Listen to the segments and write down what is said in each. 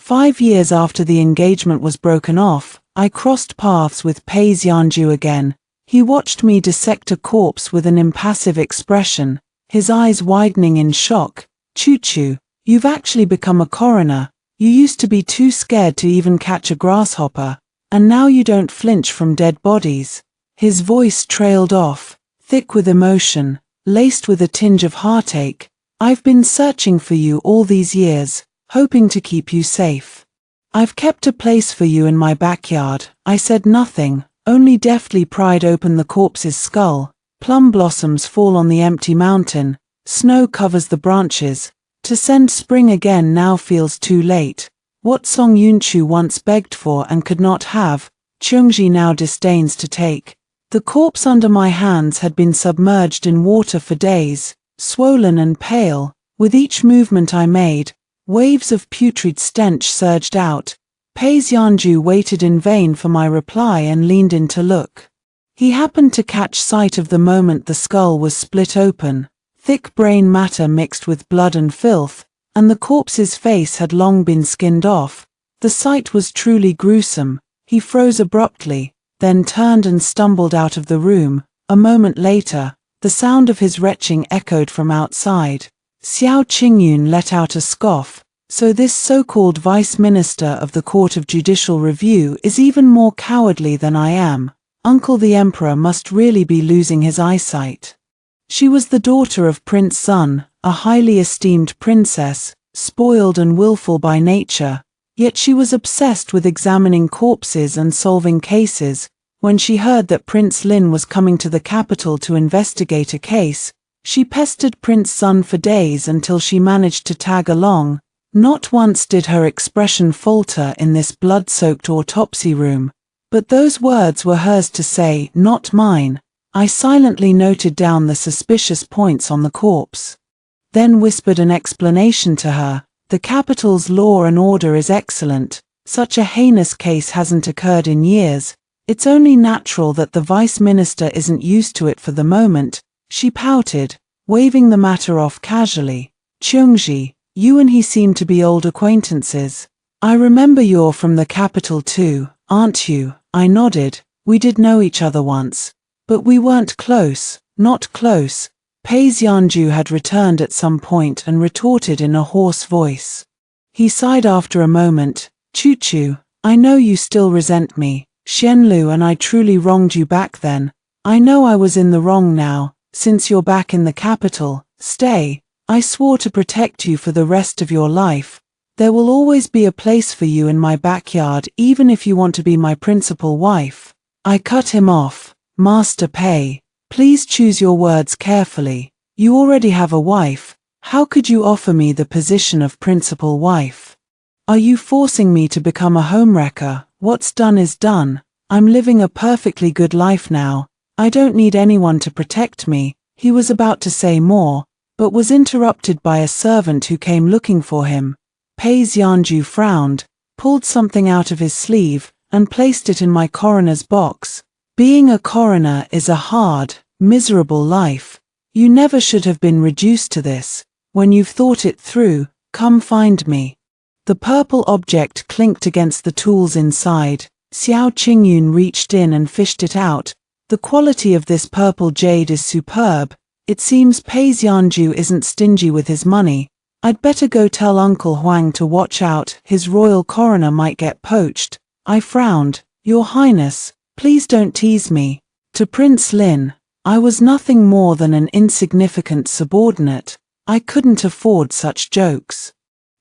5 years after the engagement was broken off, I crossed paths with Pais Yanju again. He watched me dissect a corpse with an impassive expression, his eyes widening in shock. Choo-choo, you've actually become a coroner. You used to be too scared to even catch a grasshopper, and now you don't flinch from dead bodies. His voice trailed off, thick with emotion, laced with a tinge of heartache. I've been searching for you all these years, hoping to keep you safe. I've kept a place for you in my backyard. I said nothing, only deftly pried open the corpse's skull. Plum blossoms fall on the empty mountain, snow covers the branches. To send spring again now feels too late. What Song Yunchu once begged for and could not have, Cheongji now disdains to take. The corpse under my hands had been submerged in water for days, swollen and pale. With each movement I made, waves of putrid stench surged out. Pais Yanju waited in vain for my reply and leaned in to look. He happened to catch sight of the moment the skull was split open. Thick brain matter mixed with blood and filth, and the corpse's face had long been skinned off. The sight was truly gruesome. He froze abruptly, then turned and stumbled out of the room. A moment later, the sound of his retching echoed from outside. Xiao Qingyun let out a scoff. So this so-called Vice Minister of the Court of Judicial Review is even more cowardly than I am. Uncle the Emperor must really be losing his eyesight. She was the daughter of Prince Sun, a highly esteemed princess, spoiled and willful by nature, yet she was obsessed with examining corpses and solving cases. When she heard that Prince Lin was coming to the capital to investigate a case, she pestered Prince Sun for days until she managed to tag along. Not once did her expression falter in this blood-soaked autopsy room, but those words were hers to say, not mine. I silently noted down the suspicious points on the corpse, then whispered an explanation to her. The capital's law and order is excellent. Such a heinous case hasn't occurred in years. It's only natural that the vice minister isn't used to it for the moment. She pouted, waving the matter off casually. Cheongji, you and he seem to be old acquaintances. I remember you're from the capital too, aren't you? I nodded. We did know each other once. But we weren't close, not close. Pais Yanju had returned at some point and retorted in a hoarse voice. He sighed after a moment. Choo-choo, I know you still resent me. Xianlu and I truly wronged you back then. I know I was in the wrong now. Since you're back in the capital, stay. I swore to protect you for the rest of your life. There will always be a place for you in my backyard even if you want to be my principal wife. I cut him off. Master Pei, please choose your words carefully. You already have a wife. How could you offer me the position of principal wife? Are you forcing me to become a homewrecker? What's done is done. I'm living a perfectly good life now. I don't need anyone to protect me. He was about to say more, but was interrupted by a servant who came looking for him. Pais Yanju frowned, pulled something out of his sleeve, and placed it in my coroner's box. Being a coroner is a hard, miserable life. You never should have been reduced to this. When you've thought it through, come find me. The purple object clinked against the tools inside. Xiao Qingyun reached in and fished it out. The quality of this purple jade is superb. It seems Pais Yanju isn't stingy with his money. I'd better go tell Uncle Huang to watch out. His royal coroner might get poached. I frowned. Your Highness, please don't tease me. To Prince Lin, I was nothing more than an insignificant subordinate. I couldn't afford such jokes.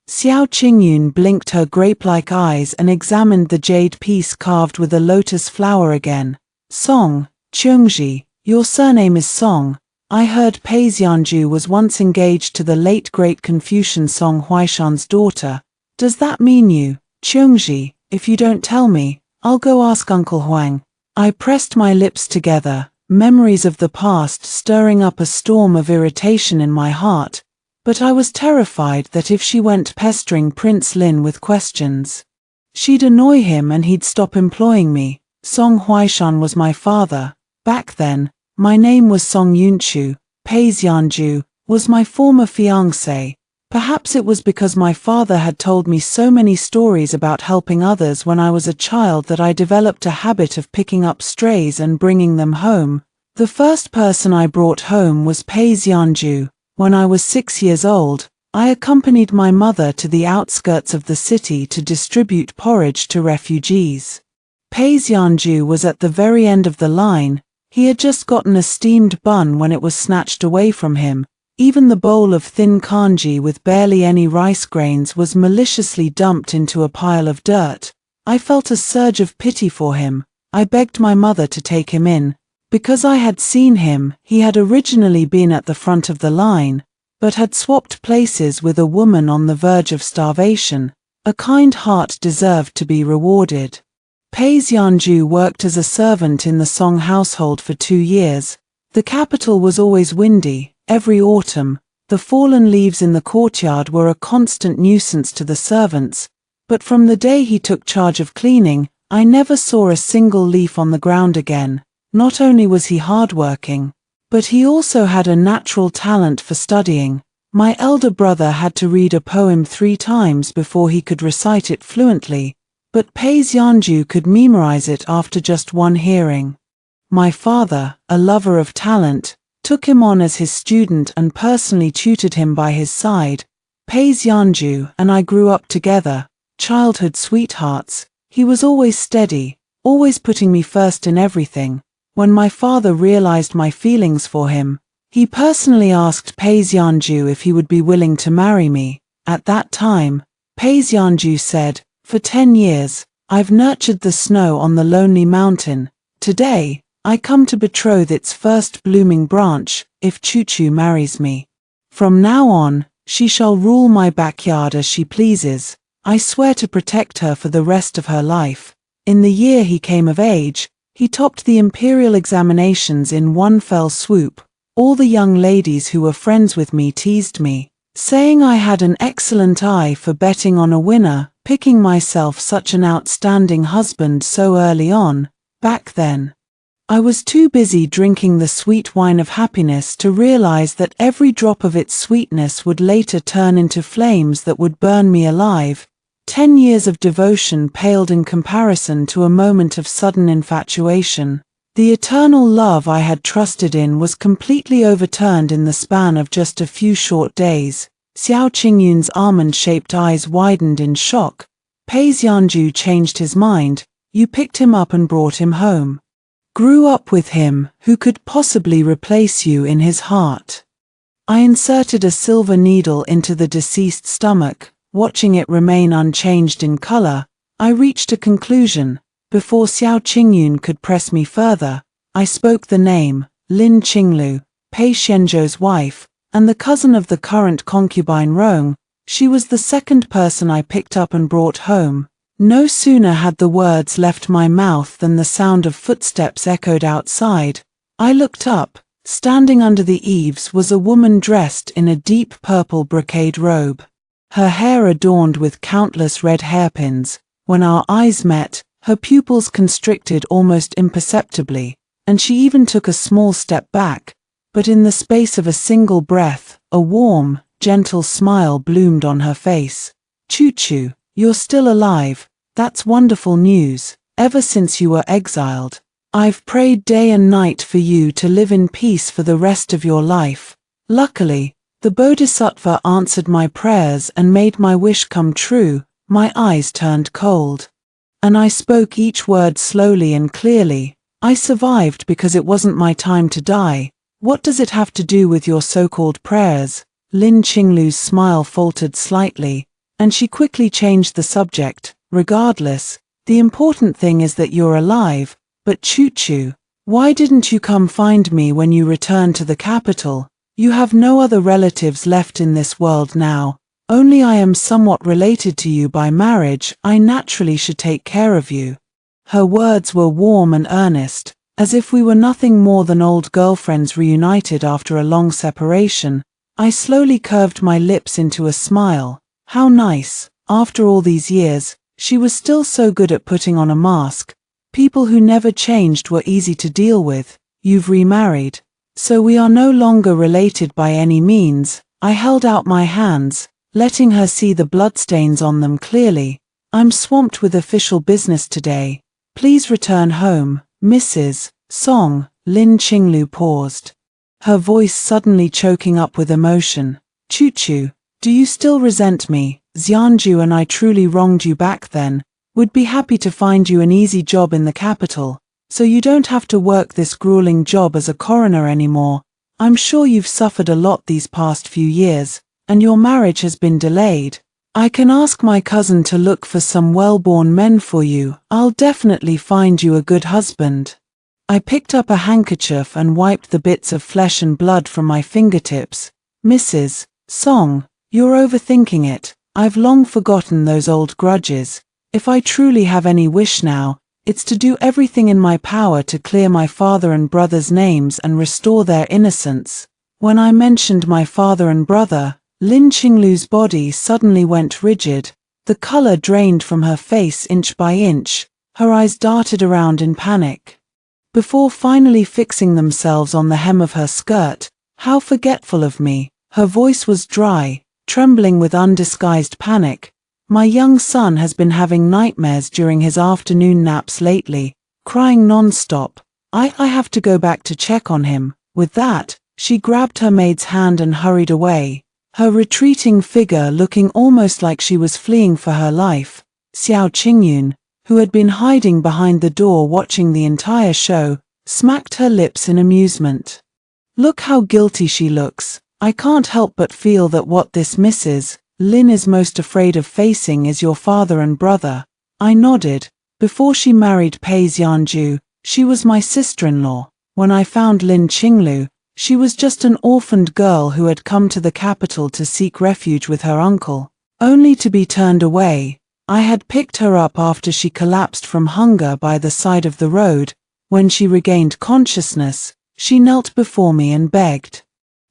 Xiao Qingyun blinked her grape-like eyes and examined the jade piece carved with a lotus flower again. Song, Cheongji, your surname is Song. I heard Pais Yanju was once engaged to the late great Confucian Song Huaishan's daughter. Does that mean you, Cheongji? If you don't tell me, I'll go ask Uncle Huang. I pressed my lips together, memories of the past stirring up a storm of irritation in my heart, but I was terrified that if she went pestering Prince Lin with questions, she'd annoy him and he'd stop employing me. Song Huaishan was my father. Back then, my name was Song Yunchu. Pais Yanju was my former fiancé. Perhaps it was because my father had told me so many stories about helping others when I was a child that I developed a habit of picking up strays and bringing them home. The first person I brought home was Paisyanju. When I was 6 years old, I accompanied my mother to the outskirts of the city to distribute porridge to refugees. Paisyanju was at the very end of the line. He had just gotten a steamed bun when it was snatched away from him. Even the bowl of thin kanji with barely any rice grains was maliciously dumped into a pile of dirt. I felt a surge of pity for him. I begged my mother to take him in. Because I had seen him, he had originally been at the front of the line, but had swapped places with a woman on the verge of starvation. A kind heart deserved to be rewarded. Paisyanju worked as a servant in the Song household for 2 years. The capital was always windy. Every autumn, the fallen leaves in the courtyard were a constant nuisance to the servants, but from the day he took charge of cleaning, I never saw a single leaf on the ground again. Not only was he hardworking, but he also had a natural talent for studying. My elder brother had to read a poem 3 times before he could recite it fluently, but Paisyanju could memorize it after just 1 hearing. My father, a lover of talent, took him on as his student and personally tutored him by his side. Paisyanju and I grew up together, childhood sweethearts. He was always steady, always putting me first in everything. When my father realized my feelings for him, he personally asked Paisyanju if he would be willing to marry me. At that time, Paisyanju said, "For 10 years, I've nurtured the snow on the lonely mountain. Today, I come to betroth its first blooming branch, if Chuchu marries me. From now on, she shall rule my backyard as she pleases. I swear to protect her for the rest of her life." In the year he came of age, he topped the imperial examinations in one fell swoop. All the young ladies who were friends with me teased me, saying I had an excellent eye for betting on a winner, picking myself such an outstanding husband so early on. Back then, I was too busy drinking the sweet wine of happiness to realize that every drop of its sweetness would later turn into flames that would burn me alive. 10 years of devotion paled in comparison to a moment of sudden infatuation. The eternal love I had trusted in was completely overturned in the span of just a few short days. Xiao Qingyun's almond-shaped eyes widened in shock. Paisyanju changed his mind. "You picked him up and brought him home. Grew up with him, who could possibly replace you in his heart?" I inserted a silver needle into the deceased's stomach. Watching it remain unchanged in color, I reached a conclusion. Before Xiao Qingyun could press me further, I spoke the name, Lin Qinglu, Pei Xianzhou's wife, and the cousin of the current concubine Rong. She was the second person I picked up and brought home. No sooner had the words left my mouth than the sound of footsteps echoed outside. I looked up. Standing under the eaves was a woman dressed in a deep purple brocade robe. Her hair adorned with countless red hairpins. When our eyes met, her pupils constricted almost imperceptibly, and she even took a small step back. But in the space of a single breath, a warm, gentle smile bloomed on her face. "Chuchu, you're still alive. That's wonderful news. Ever since you were exiled, I've prayed day and night for you to live in peace for the rest of your life. Luckily, the Bodhisattva answered my prayers and made my wish come true." My eyes turned cold, and I spoke each word slowly and clearly. "I survived because it wasn't my time to die. What does it have to do with your so-called prayers?" Lin Qinglu's smile faltered slightly, and she quickly changed the subject. "Regardless, the important thing is that you're alive. But Chuchu, why didn't you come find me when you returned to the capital? You have no other relatives left in this world now. Only I am somewhat related to you by marriage. I naturally should take care of you." Her words were warm and earnest, as if we were nothing more than old girlfriends reunited after a long separation. I slowly curved my lips into a smile. How nice. After all these years, she was still so good at putting on a mask. People who never changed were easy to deal with. "You've remarried. So we are no longer related by any means." I held out my hands. letting her see the bloodstains on them clearly. "I'm swamped with official business today. Please return home, Mrs. Song." Lin Qinglu paused, her voice suddenly choking up with emotion. "Chu-chu, do you still resent me? Xianju and I truly wronged you back then. Would be happy to find you an easy job in the capital, so you don't have to work this grueling job as a coroner anymore. I'm sure you've suffered a lot these past few years, and your marriage has been delayed. I can ask my cousin to look for some well-born men for you. I'll definitely find you a good husband." I picked up a handkerchief and wiped the bits of flesh and blood from my fingertips. "Mrs. Song, you're overthinking it. I've long forgotten those old grudges. If I truly have any wish now, it's to do everything in my power to clear my father and brother's names and restore their innocence." When I mentioned my father and brother, Lin Qinglu's body suddenly went rigid. The color drained from her face inch by inch. Her eyes darted around in panic, before finally fixing themselves on the hem of her skirt. "How forgetful of me." Her voice was dry, trembling with undisguised panic. "My young son has been having nightmares during his afternoon naps lately, crying non-stop. I have to go back to check on him." With that, she grabbed her maid's hand and hurried away, her retreating figure looking almost like she was fleeing for her life. Xiao Qingyun, who had been hiding behind the door watching the entire show, smacked her lips in amusement. "Look how guilty she looks. I can't help but feel that what this Mrs. Lin is most afraid of facing is your father and brother." I nodded. "Before she married Pei Xianju, she was my sister-in-law. When I found Lin Qinglu, she was just an orphaned girl who had come to the capital to seek refuge with her uncle, only to be turned away. I had picked her up after she collapsed from hunger by the side of the road. When she regained consciousness, she knelt before me and begged.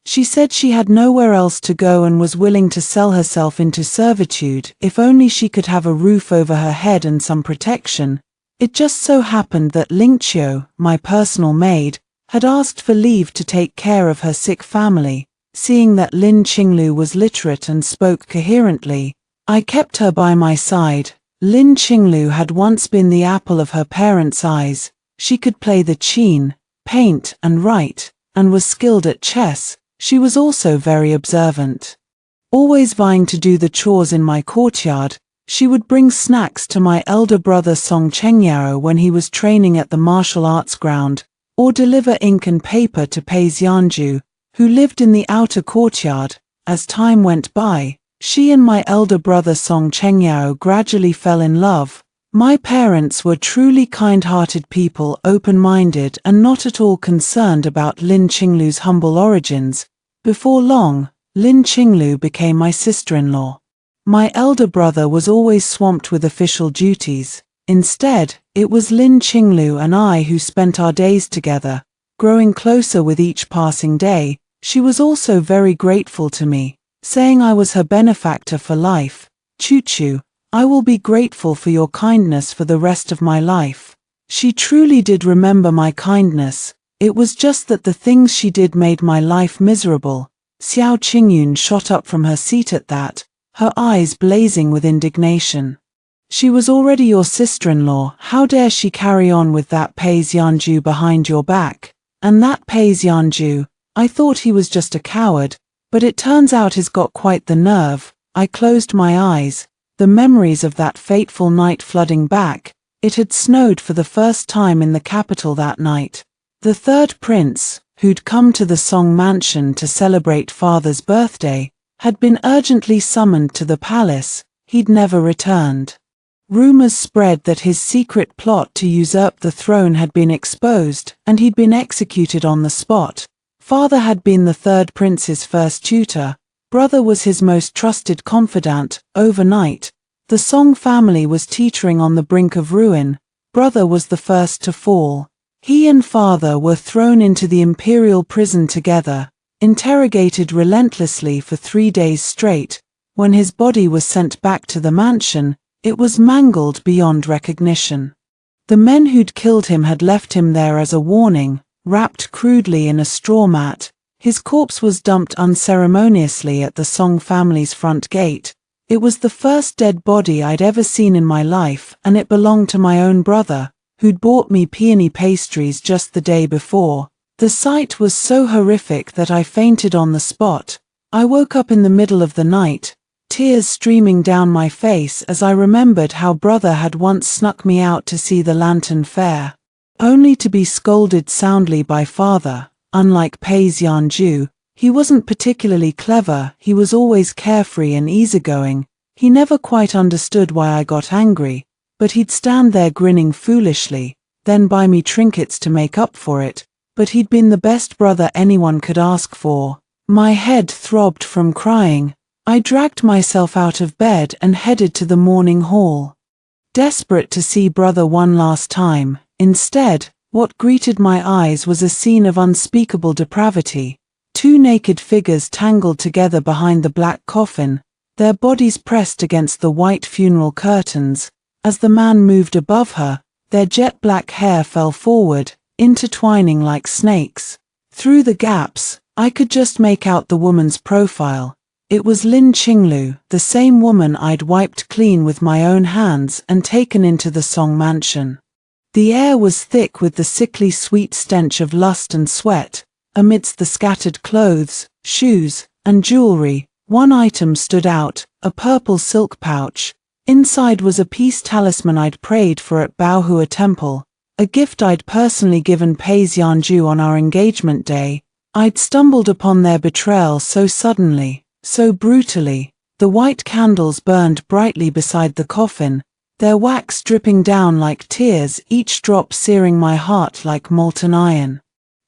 She said she had nowhere else to go and was willing to sell herself into servitude if only she could have a roof over her head and some protection. It just so happened that Ling Qiu, my personal maid, had asked for leave to take care of her sick family. Seeing that Lin Qinglu was literate and spoke coherently, I kept her by my side. Lin Qinglu had once been the apple of her parents' eyes. She could play the qin, paint and write, and was skilled at chess. She was also very observant, always vying to do the chores in my courtyard. She would bring snacks to my elder brother Song Chengyao when he was training at the martial arts ground, or deliver ink and paper to Pei Xianju, who lived in the outer courtyard. As time went by, she and my elder brother Song Chengyao gradually fell in love. My parents were truly kind-hearted people, open-minded and not at all concerned about Lin Qinglu's humble origins. Before long, Lin Qinglu became my sister-in-law. My elder brother was always swamped with official duties. Instead, it was Lin Qinglu and I who spent our days together, growing closer with each passing day. She was also very grateful to me, saying I was her benefactor for life. "Chu-chu, I will be grateful for your kindness for the rest of my life." She truly did remember my kindness. It was just that the things she did made my life miserable. Xiao Qingyun shot up from her seat at that, her eyes blazing with indignation. "She was already your sister-in-law. How dare she carry on with that Pei Xianju behind your back? And that Pei Xianju, I thought he was just a coward, but it turns out he's got quite the nerve." I closed my eyes, the memories of that fateful night flooding back. It had snowed for the first time in the capital that night. The third prince, who'd come to the Song mansion to celebrate father's birthday, had been urgently summoned to the palace. He'd never returned. Rumors spread that his secret plot to usurp the throne had been exposed, and he'd been executed on the spot. Father had been the third prince's first tutor. Brother was his most trusted confidant. Overnight, the Song family was teetering on the brink of ruin. Brother was the first to fall. He and father were thrown into the imperial prison together, interrogated relentlessly for 3 days straight. When his body was sent back to the mansion, it was mangled beyond recognition. The men who'd killed him had left him there as a warning, wrapped crudely in a straw mat. His corpse was dumped unceremoniously at the Song family's front gate. It was the first dead body I'd ever seen in my life, and it belonged to my own brother, who'd bought me peony pastries just the day before. The sight was so horrific that I fainted on the spot. I woke up in the middle of the night, tears streaming down my face as I remembered how brother had once snuck me out to see the lantern fair, only to be scolded soundly by father. Unlike Paisyanju, he wasn't particularly clever, he was always carefree and easygoing. He never quite understood why I got angry, but he'd stand there grinning foolishly, then buy me trinkets to make up for it. But he'd been the best brother anyone could ask for. My head throbbed from crying. I dragged myself out of bed and headed to the morning hall, desperate to see brother one last time. Instead, what greeted my eyes was a scene of unspeakable depravity. Two naked figures tangled together behind the black coffin, their bodies pressed against the white funeral curtains. As the man moved above her, their jet black hair fell forward, intertwining like snakes. Through the gaps, I could just make out the woman's profile. It was Lin Qinglu, the same woman I'd wiped clean with my own hands and taken into the Song mansion. The air was thick with the sickly sweet stench of lust and sweat. Amidst the scattered clothes, shoes, and jewelry, one item stood out, a purple silk pouch. Inside was a peace talisman I'd prayed for at Baohua Temple, a gift I'd personally given Paisyanju on our engagement day. I'd stumbled upon their betrayal so suddenly, so brutally. The white candles burned brightly beside the coffin, their wax dripping down like tears, each drop searing my heart like molten iron.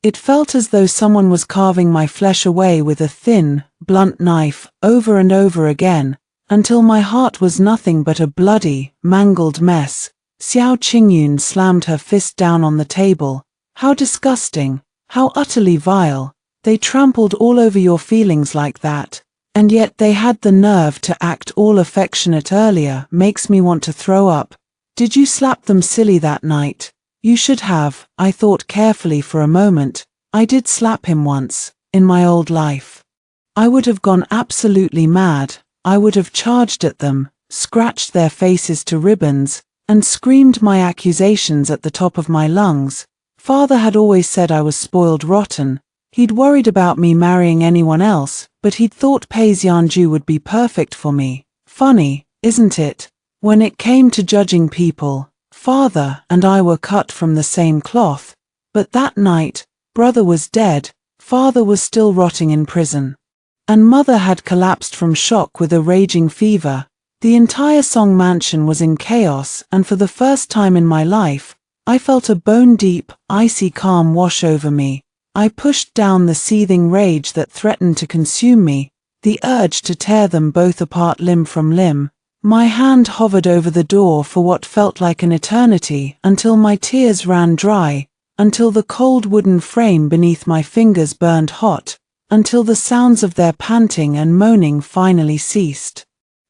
It felt as though someone was carving my flesh away with a thin, blunt knife, over and over again, until my heart was nothing but a bloody, mangled mess. Xiao Qingyun slammed her fist down on the table. How disgusting, how utterly vile. They trampled all over your feelings like that. And yet they had the nerve to act all affectionate earlier. Makes me want to throw up. Did you slap them silly that night? You should have. I thought carefully for a moment. I did slap him once, in my old life. I would have gone absolutely mad. I would have charged at them, scratched their faces to ribbons, and screamed my accusations at the top of my lungs. Father had always said I was spoiled rotten. He'd worried about me marrying anyone else, but he'd thought Paisyanju would be perfect for me. Funny, isn't it? When it came to judging people, father and I were cut from the same cloth. But that night, brother was dead, father was still rotting in prison, and mother had collapsed from shock with a raging fever. The entire Song mansion was in chaos, and for the first time in my life, I felt a bone-deep, icy calm wash over me. I pushed down the seething rage that threatened to consume me, the urge to tear them both apart limb from limb. My hand hovered over the door for what felt like an eternity, until my tears ran dry, until the cold wooden frame beneath my fingers burned hot, until the sounds of their panting and moaning finally ceased.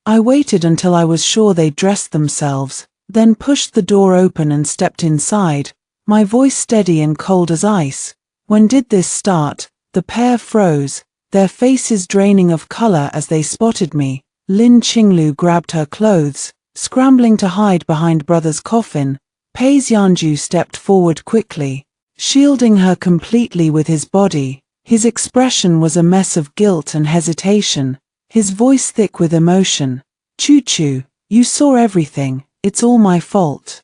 I waited until I was sure they'd dressed themselves, then pushed the door open and stepped inside, my voice steady and cold as ice. When did this start? The pair froze, their faces draining of color as they spotted me. Lin Qinglu grabbed her clothes, scrambling to hide behind brother's coffin. Paisyanju stepped forward quickly, shielding her completely with his body. His expression was a mess of guilt and hesitation, his voice thick with emotion. Chu-chu, you saw everything, it's all my fault.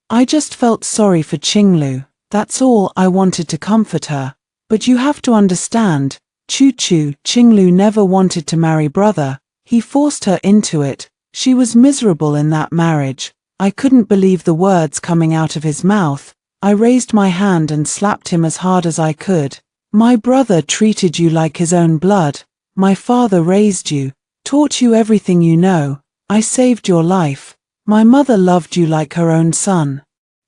I just felt sorry for Qinglu. That's all. I wanted to comfort her. But you have to understand, Chu-chu, Qinglu never wanted to marry brother. He forced her into it. She was miserable in that marriage. I couldn't believe the words coming out of his mouth. I raised my hand and slapped him as hard as I could. My brother treated you like his own blood. My father raised you, taught you everything you know. I saved your life. My mother loved you like her own son.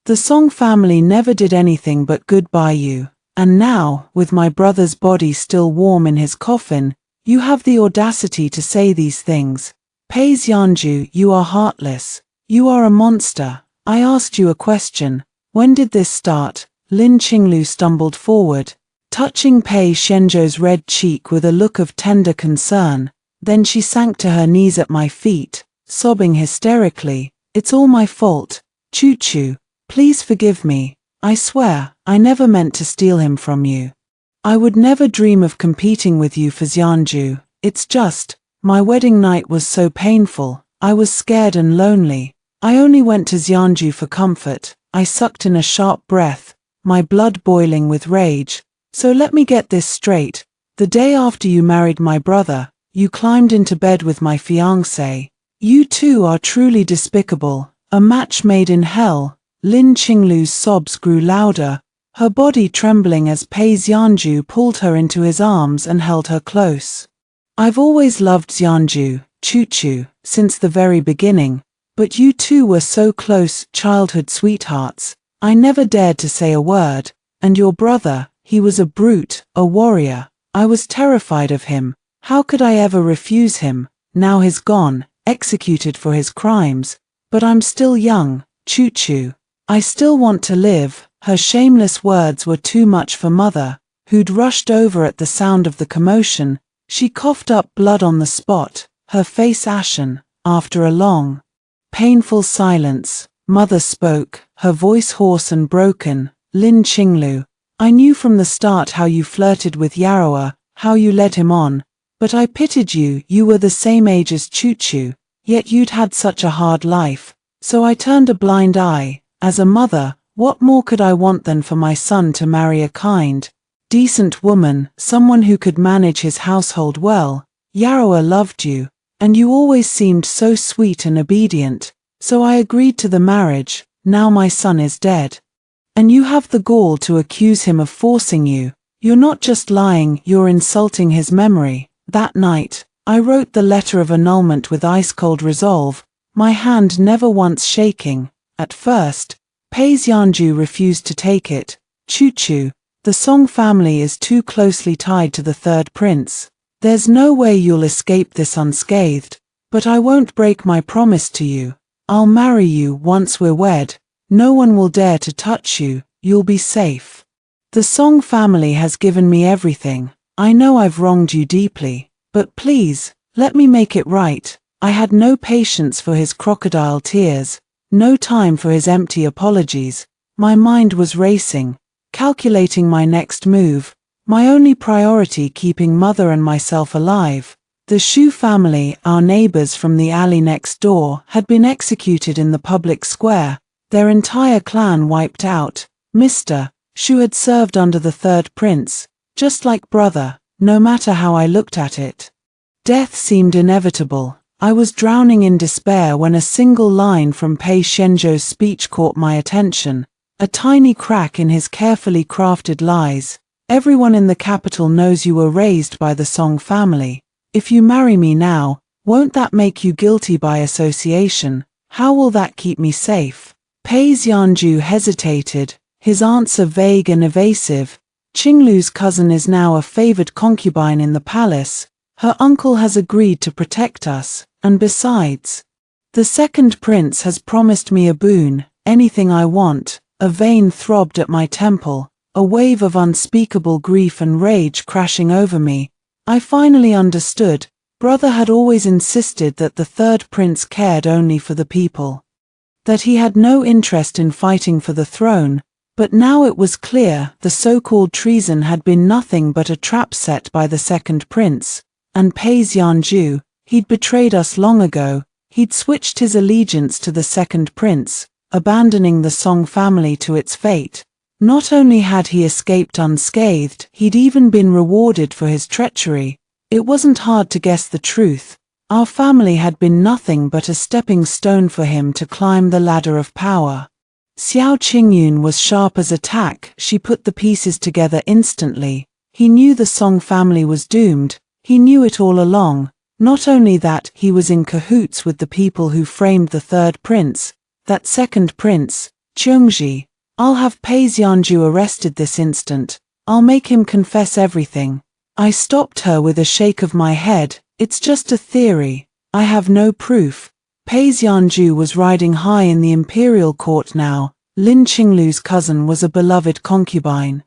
The Song family never did anything but good by you, and now, with my brother's body still warm in his coffin, you have the audacity to say these things. Paisyanju, you are heartless. You are a monster. I asked you a question. When did this start? Lin Qinglu stumbled forward. touching Pei Xianzhou's red cheek with a look of tender concern. Then she sank to her knees at my feet, sobbing hysterically. "It's all my fault. Chu-Chu, please forgive me. I swear, I never meant to steal him from you. I would never dream of competing with you for Xianzhu. It's just, my wedding night was so painful. I was scared and lonely. I only went to Xianzhu for comfort." I sucked in a sharp breath, my blood boiling with rage. "So let me get this straight. The day after you married my brother, you climbed into bed with my fiancé. You two are truly despicable. A match made in hell." Lin Qinglu's sobs grew louder, her body trembling as Pei Xianzhu pulled her into his arms and held her close. "I've always loved Xianzhu, Chu-Chu, since the very beginning, but you two were so close, childhood sweethearts. I never dared to say a word. And your brother, he was a brute, a warrior. I was terrified of him. How could I ever refuse him? Now he's gone, executed for his crimes. But I'm still young, Chu-Chu. I still want to live." Her shameless words were too much for Mother, who'd rushed over at the sound of the commotion. She coughed up blood on the spot, her face ashen. After a long, painful silence, Mother spoke, her voice hoarse and broken. "Lin Qinglu, I knew from the start how you flirted with Yaroa, how you led him on. But I pitied you. You were the same age as Chu-Chu, yet you'd had such a hard life. So I turned a blind eye. As a mother, what more could I want than for my son to marry a kind, decent woman, someone who could manage his household well? Yaroa loved you, and you always seemed so sweet and obedient. So I agreed to the marriage. Now my son is dead. And you have the gall to accuse him of forcing you. You're not just lying, you're insulting his memory." That night, I wrote the letter of annulment with ice-cold resolve, my hand never once shaking. At first, Pei Xianzhu refused to take it. "Chu-Chu, the Song family is too closely tied to the third prince. There's no way you'll escape this unscathed. But I won't break my promise to you. I'll marry you once we're wed. No one will dare to touch you. You'll be safe. The Song family has given me everything. I know I've wronged you deeply, but please, let me make it right." I had no patience for his crocodile tears, no time for his empty apologies. My mind was racing, calculating my next move, my only priority keeping Mother and myself alive. The Shu family, our neighbors from the alley next door, had been executed in the public square, their entire clan wiped out. Mr. Shu had served under the third prince, just like brother, no matter how I looked at it. Death seemed inevitable. I was drowning in despair when a single line from Pei Xianzhou's speech caught my attention, a tiny crack in his carefully crafted lies. "Everyone in the capital knows you were raised by the Song family. If you marry me now, won't that make you guilty by association? How will that keep me safe?" Pei Xianzhu hesitated, his answer vague and evasive. "Qinglu's cousin is now a favored concubine in the palace. Her uncle has agreed to protect us, and besides, the second prince has promised me a boon, anything I want." A vein throbbed at my temple, a wave of unspeakable grief and rage crashing over me. I finally understood. Brother had always insisted that the third prince cared only for the people, that he had no interest in fighting for the throne. But now it was clear the so-called treason had been nothing but a trap set by the second prince. And Pei Xianzhu, he'd betrayed us long ago. He'd switched his allegiance to the second prince, abandoning the Song family to its fate. Not only had he escaped unscathed, he'd even been rewarded for his treachery. It wasn't hard to guess the truth. Our family had been nothing but a stepping stone for him to climb the ladder of power. Xiao Qingyun was sharp as a tack. She put the pieces together instantly. He knew the Song family was doomed. He knew it all along. Not only that, he was in cahoots with the people who framed the third prince, that second prince, Chengji. "I'll have Pei Xianzhu arrested this instant. I'll make him confess everything." I stopped her with a shake of my head. "It's just a theory. I have no proof." Pei Xianzhu was riding high in the imperial court now. Lin Qinglu's cousin was a beloved concubine.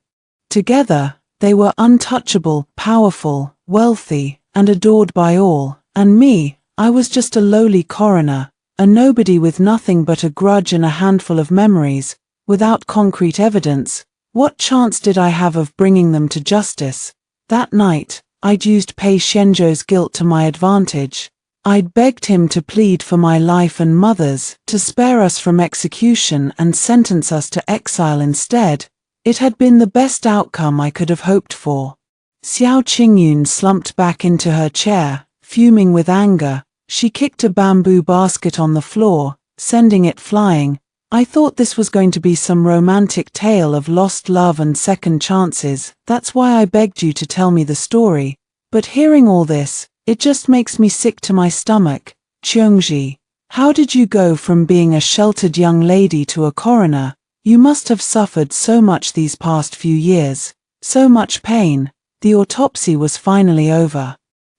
Together, They were untouchable, powerful, wealthy, and adored by all, and me, I was just a lowly coroner, a nobody with nothing but a grudge and a handful of memories, without concrete evidence. What chance did I have of bringing them to justice? That night, I'd used Pei Xianzhou's guilt to my advantage. I'd begged him to plead for my life and mother's, to spare us from execution and sentence us to exile instead. It had been the best outcome I could have hoped for. Xiao Qingyun slumped back into her chair, fuming with anger. She kicked a bamboo basket on the floor, sending it flying. I thought this was going to be some romantic tale of lost love and second chances. That's why I begged you to tell me the story. But hearing all this, it just makes me sick to my stomach. Qiongji, how did you go from being a sheltered young lady to a coroner? You must have suffered so much these past few years. So much pain. The autopsy was finally over.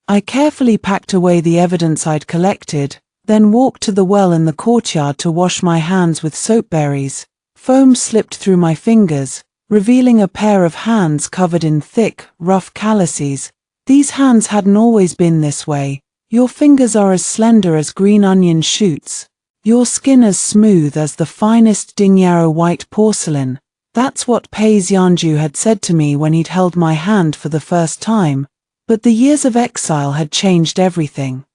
I carefully packed away the evidence I'd collected, then walked to the well in the courtyard to wash my hands with soapberries. Foam slipped through my fingers, revealing a pair of hands covered in thick, rough calluses. These hands hadn't always been this way. Your fingers are as slender as green onion shoots. Your skin as smooth as the finest Dingyaro white porcelain. That's what Pei Xianzhou had said to me when he'd held my hand for the first time. But the years of exile had changed everything.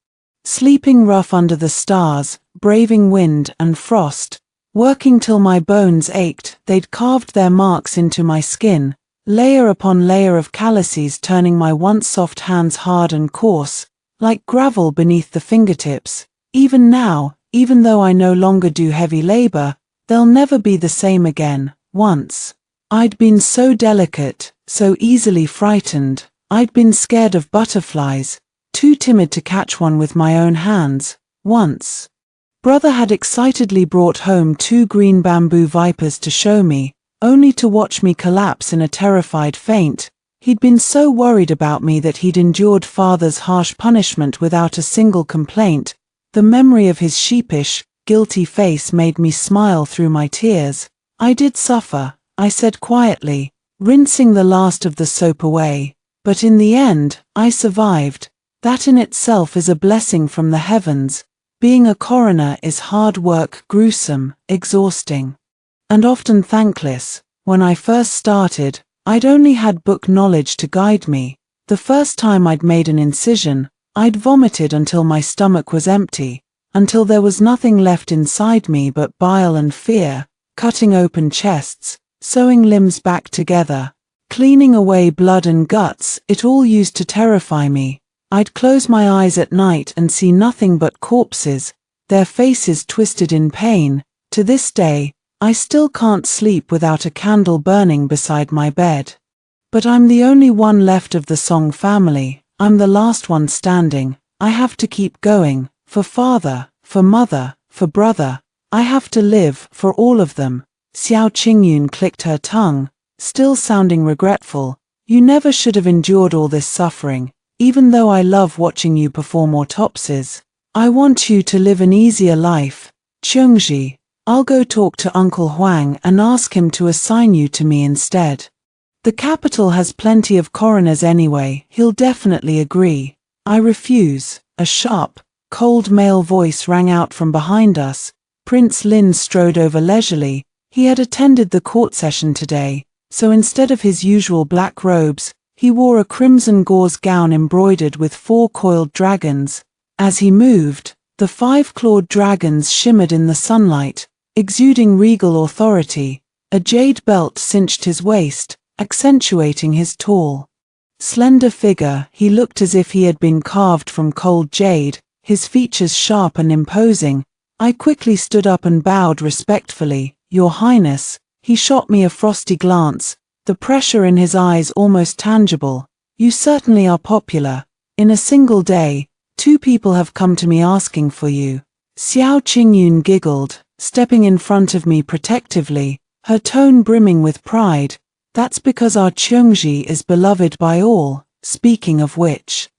Sleeping rough under the stars, braving wind and frost, working till my bones ached, they'd carved their marks into my skin, layer upon layer of calluses turning my once soft hands hard and coarse, like gravel beneath the fingertips. Even now, even though I no longer do heavy labor, they'll never be the same again. Once, I'd been so delicate, so easily frightened. I'd been scared of butterflies, too timid to catch one with my own hands. Once, Brother had excitedly brought home 2 green bamboo vipers to show me, only to watch me collapse in a terrified faint. He'd been so worried about me that he'd endured Father's harsh punishment without a single complaint. The memory of his sheepish, guilty face made me smile through my tears. I did suffer, I said quietly, rinsing the last of the soap away. But in the end, I survived. That in itself is a blessing from the heavens. Being a coroner is hard work, gruesome, exhausting, and often thankless. When I first started, I'd only had book knowledge to guide me. The first time I'd made an incision, I'd vomited until my stomach was empty, until there was nothing left inside me but bile and fear, cutting open chests, sewing limbs back together, cleaning away blood and guts. It all used to terrify me. I'd close my eyes at night and see nothing but corpses, their faces twisted in pain. To this day, I still can't sleep without a candle burning beside my bed. But I'm the only one left of the Song family. I'm the last one standing. I have to keep going. For father, for mother, for brother. I have to live for all of them. Xiao Qingyun clicked her tongue, still sounding regretful. You never should have endured all this suffering. Even though I love watching you perform autopsies, I want you to live an easier life. Qiongji, I'll go talk to Uncle Huang and ask him to assign you to me instead. The capital has plenty of coroners anyway, he'll definitely agree. I refuse. A sharp, cold male voice rang out from behind us. Prince Lin strode over leisurely. He had attended the court session today, so instead of his usual black robes, he wore a crimson gauze gown embroidered with 4 coiled dragons. As he moved, the 5-clawed dragons shimmered in the sunlight, exuding regal authority. A jade belt cinched his waist, accentuating his tall, slender figure. He looked as if he had been carved from cold jade, his features sharp and imposing. I quickly stood up and bowed respectfully. Your Highness. He shot me a frosty glance, the pressure in his eyes almost tangible. You certainly are popular. In a single day, 2 people have come to me asking for you. Xiao Qingyun giggled, stepping in front of me protectively, her tone brimming with pride. That's because our Qiongji is beloved by all. Speaking of which,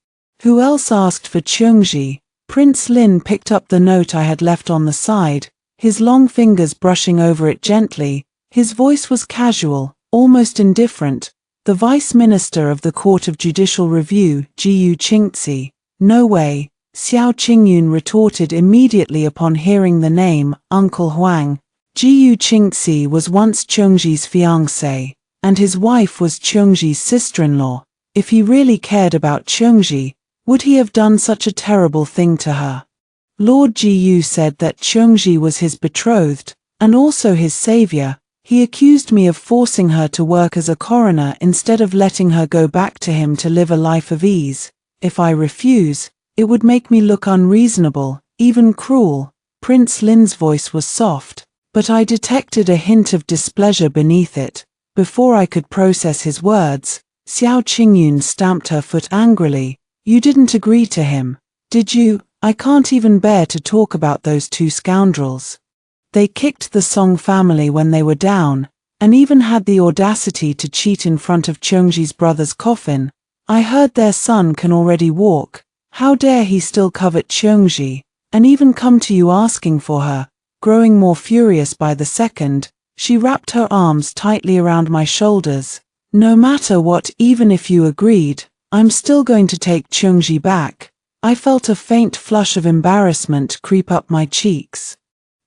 who else asked for Qiongji? Prince Lin picked up the note I had left on the side, his long fingers brushing over it gently. His voice was casual, almost indifferent. the Vice Minister of the Court of Judicial Review, Gu Qingzi. No way, Xiao Qingyun retorted immediately upon hearing the name, Uncle Huang. Gu Qingzi was once Chengji's fiancé, and his wife was Chengji's sister-in-law. If he really cared about Chengji, would he have done such a terrible thing to her? Lord Gu said that Chengji was his betrothed, and also his savior. He accused me of forcing her to work as a coroner instead of letting her go back to him to live a life of ease. If I refuse, it would make me look unreasonable, even cruel. Prince Lin's voice was soft, but I detected a hint of displeasure beneath it. Before I could process his words, Xiao Qingyun stamped her foot angrily. You didn't agree to him, did you? I can't even bear to talk about those two scoundrels. They kicked the Song family when they were down, and even had the audacity to cheat in front of Chengji's brother's coffin. I heard their son can already walk. How dare he still covet Chengji, and even come to you asking for her? Growing more furious by the second, she wrapped her arms tightly around my shoulders. No matter what, even if you agreed, I'm still going to take Chengji back. I felt a faint flush of embarrassment creep up my cheeks.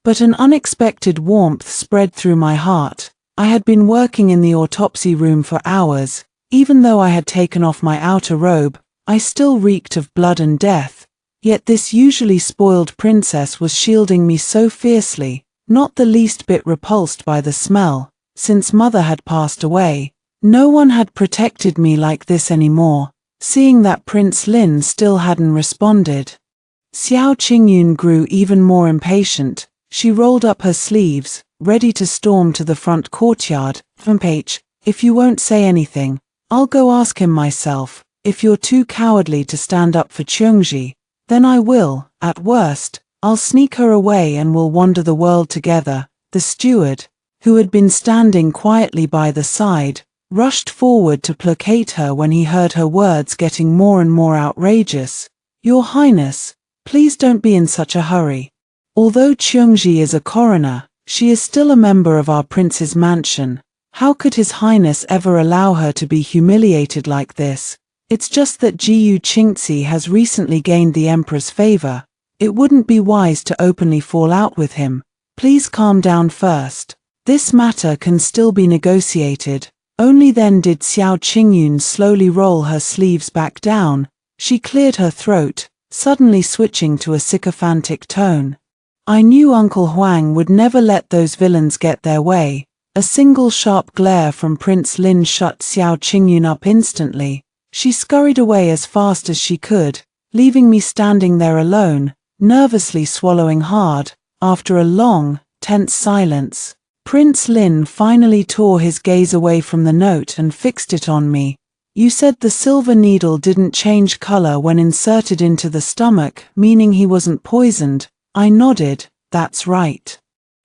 But an unexpected warmth spread through my heart. I had been working in the autopsy room for hours. Even though I had taken off my outer robe, I still reeked of blood and death. Yet this usually spoiled princess was shielding me so fiercely, not the least bit repulsed by the smell. Since mother had passed away, no one had protected me like this anymore. Seeing that Prince Lin still hadn't responded, Xiao Qingyun grew even more impatient. She rolled up her sleeves, ready to storm to the front courtyard. If you won't say anything, I'll go ask him myself. If you're too cowardly to stand up for Chengji, then I will. At worst, I'll sneak her away and we'll wander the world together. The steward, who had been standing quietly by the side, rushed forward to placate her when he heard her words getting more and more outrageous. Your Highness, please don't be in such a hurry. Although Chengji is a coroner, she is still a member of our prince's mansion. How could His Highness ever allow her to be humiliated like this? It's just that Gu Qingzi has recently gained the Emperor's favor. It wouldn't be wise to openly fall out with him. Please calm down first. This matter can still be negotiated. Only then did Xiao Qingyun slowly roll her sleeves back down. She cleared her throat, suddenly switching to a sycophantic tone. I knew Uncle Huang would never let those villains get their way. A single sharp glare from Prince Lin shut Xiao Qingyun up instantly. She scurried away as fast as she could, leaving me standing there alone, nervously swallowing hard. After a long, tense silence, Prince Lin finally tore his gaze away from the note and fixed it on me. You said the silver needle didn't change color when inserted into the stomach, meaning he wasn't poisoned. I nodded. That's right.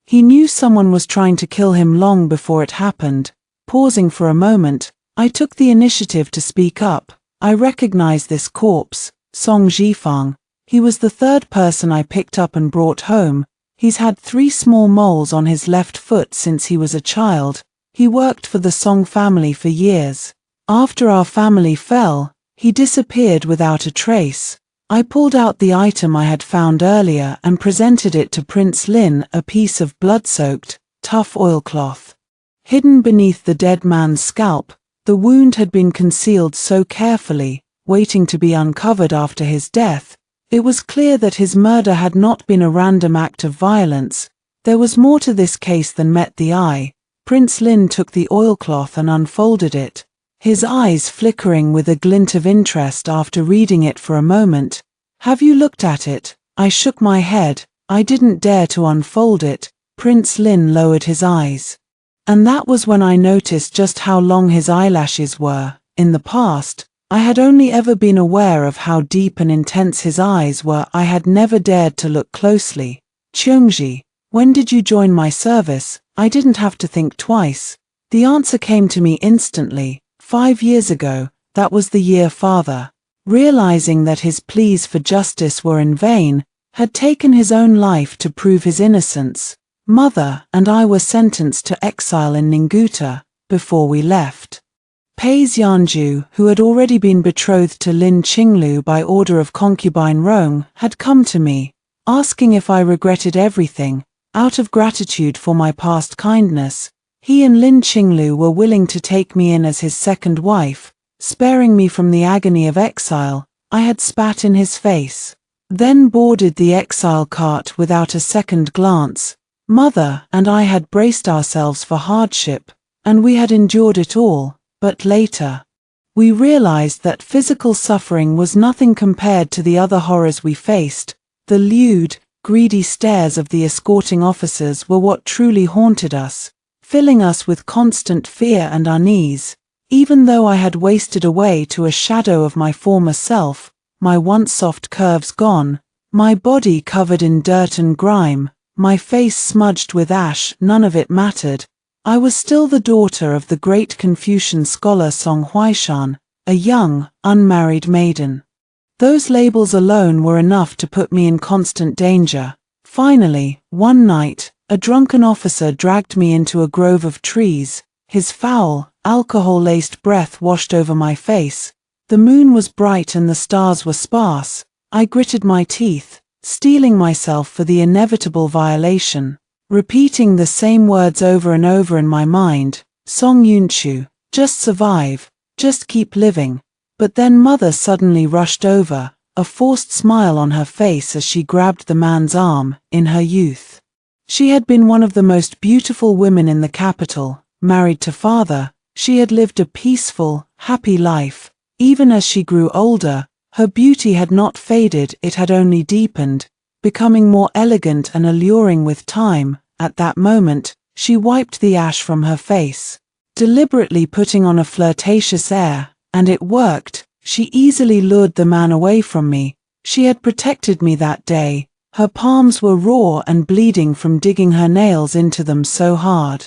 He knew someone was trying to kill him long before it happened. Pausing for a moment, I took the initiative to speak up. I recognize this corpse, Song Zhifang. He was the third person I picked up and brought home. He's had 3 small moles on his left foot since he was a child. He worked for the Song family for years. After our family fell, he disappeared without a trace. I pulled out the item I had found earlier and presented it to Prince Lin, a piece of blood-soaked, tough oilcloth. Hidden beneath the dead man's scalp, the wound had been concealed so carefully, waiting to be uncovered after his death. It was clear that his murder had not been a random act of violence. There was more to this case than met the eye. Prince Lin took the oilcloth and unfolded it, his eyes flickering with a glint of interest after reading it for a moment. Have you looked at it? I shook my head. I didn't dare to unfold it. Prince Lin lowered his eyes. And that was when I noticed just how long his eyelashes were. In the past, I had only ever been aware of how deep and intense his eyes were. I had never dared to look closely. Chengji, when did you join my service? I didn't have to think twice. The answer came to me instantly. 5 years ago, that was the year father, realizing that his pleas for justice were in vain, had taken his own life to prove his innocence. Mother and I were sentenced to exile in Ninguta before we left. Pei Xianju, who had already been betrothed to Lin Qinglu by order of concubine Rong, had come to me, asking if I regretted everything. Out of gratitude for my past kindness, he and Lin Qinglu were willing to take me in as his second wife, sparing me from the agony of exile. I had spat in his face, then boarded the exile cart without a second glance. Mother and I had braced ourselves for hardship, and we had endured it all, but later, we realized that physical suffering was nothing compared to the other horrors we faced. The lewd, greedy stares of the escorting officers were what truly haunted us, filling us with constant fear and unease. Even though I had wasted away to a shadow of my former self, my once soft curves gone, my body covered in dirt and grime, my face smudged with ash, none of it mattered. I was still the daughter of the great Confucian scholar Song Huaishan, a young, unmarried maiden. Those labels alone were enough to put me in constant danger. Finally, one night, a drunken officer dragged me into a grove of trees. His foul, alcohol-laced breath washed over my face. The moon was bright and the stars were sparse. I gritted my teeth, steeling myself for the inevitable violation, repeating the same words over and over in my mind. Song Yunchu, just survive, just keep living. But then Mother suddenly rushed over, a forced smile on her face as she grabbed the man's arm. In her youth, she had been one of the most beautiful women in the capital. Married to father, she had lived a peaceful, happy life. Even as she grew older, her beauty had not faded, it had only deepened, becoming more elegant and alluring with time. At that moment, she wiped the ash from her face, deliberately putting on a flirtatious air. And it worked. She easily lured the man away from me. She had protected me that day. Her palms were raw and bleeding from digging her nails into them so hard.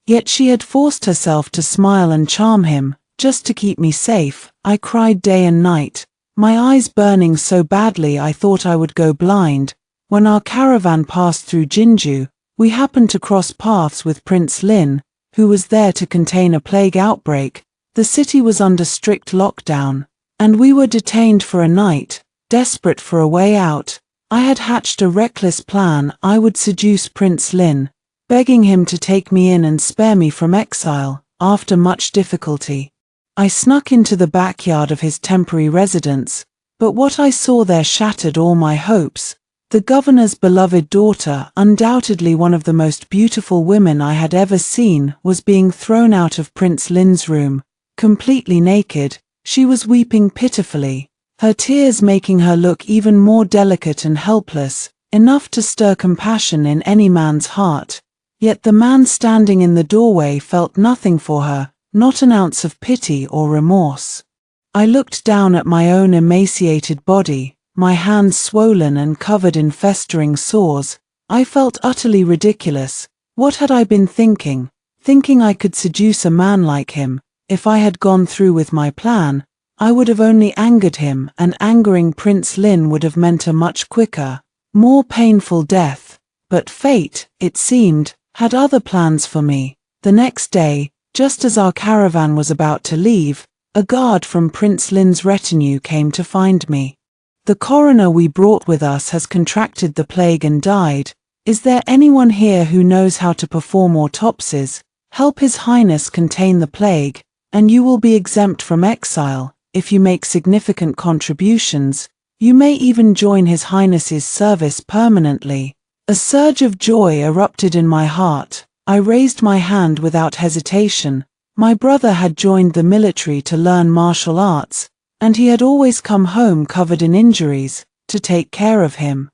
Yet she had forced herself to smile and charm him, just to keep me safe. I cried day and night, my eyes burning so badly I thought I would go blind. When our caravan passed through Jinju, we happened to cross paths with Prince Lin, who was there to contain a plague outbreak. The city was under strict lockdown, and we were detained for a night, desperate for a way out. I had hatched a reckless plan. I would seduce Prince Lin, begging him to take me in and spare me from exile. After much difficulty, I snuck into the backyard of his temporary residence, but what I saw there shattered all my hopes. The governor's beloved daughter, undoubtedly one of the most beautiful women I had ever seen, was being thrown out of Prince Lin's room. Completely naked, she was weeping pitifully, her tears making her look even more delicate and helpless, enough to stir compassion in any man's heart. Yet the man standing in the doorway felt nothing for her, not an ounce of pity or remorse. I looked down at my own emaciated body, my hands swollen and covered in festering sores. I felt utterly ridiculous. What had I been thinking? Thinking I could seduce a man like him. If I had gone through with my plan, I would have only angered him, and angering Prince Lin would have meant a much quicker, more painful death. But fate, it seemed, had other plans for me. The next day, just as our caravan was about to leave, a guard from Prince Lin's retinue came to find me. The coroner we brought with us has contracted the plague and died. Is there anyone here who knows how to perform autopsies? Help His Highness contain the plague, and you will be exempt from exile. If you make significant contributions, you may even join His Highness's service permanently. A surge of joy erupted in my heart. I raised my hand without hesitation. My brother had joined the military to learn martial arts, and he had always come home covered in injuries, to take care of him.